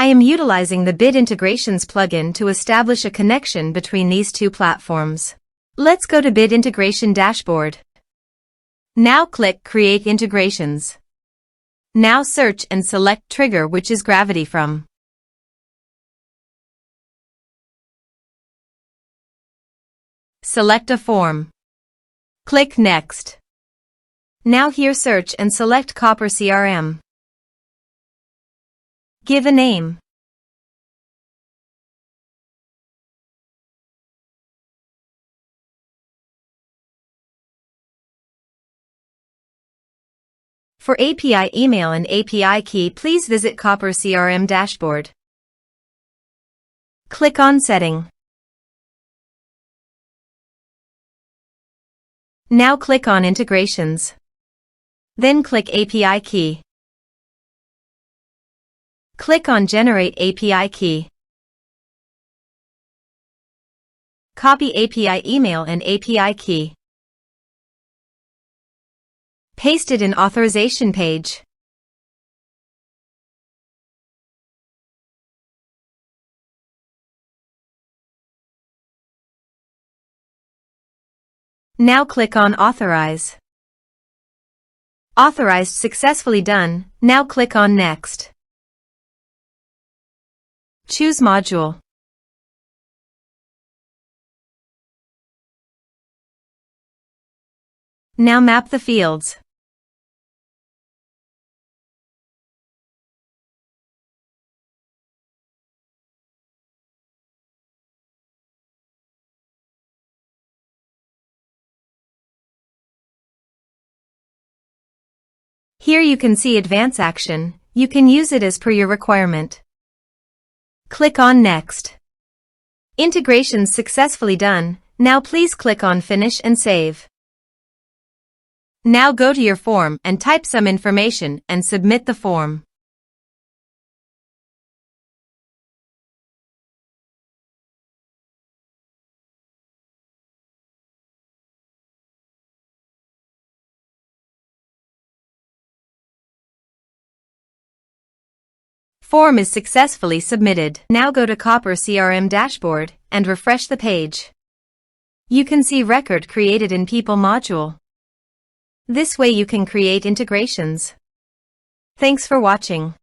I am utilizing the Bit Integrations plugin to establish a connection between these two platforms. Let's go to Bit Integration Dashboard. Now click Create Integrations. Now search and select Trigger, which is Gravity from. Select a form. Click Next. Now here search and select Copper CRM. Give a name. For API email and API key, please visit Copper CRM dashboard. Click on Setting. Now click on Integrations. Then click API key. Click on Generate API key. Copy API email and API key. Paste it in authorization page. Now click on Authorize. Authorized, successfully done. Now click on Next. Choose Module. Now map the fields. Here you can see Advance Action. You can use it as per your requirement. Click on Next. Integrations successfully done. Now please click on Finish and Save. Now go to your form and type some information and submit the form. Form is successfully submitted. Now go to Copper CRM dashboard and refresh the page. You can see record created in People module. This way you can create integrations. Thanks for watching.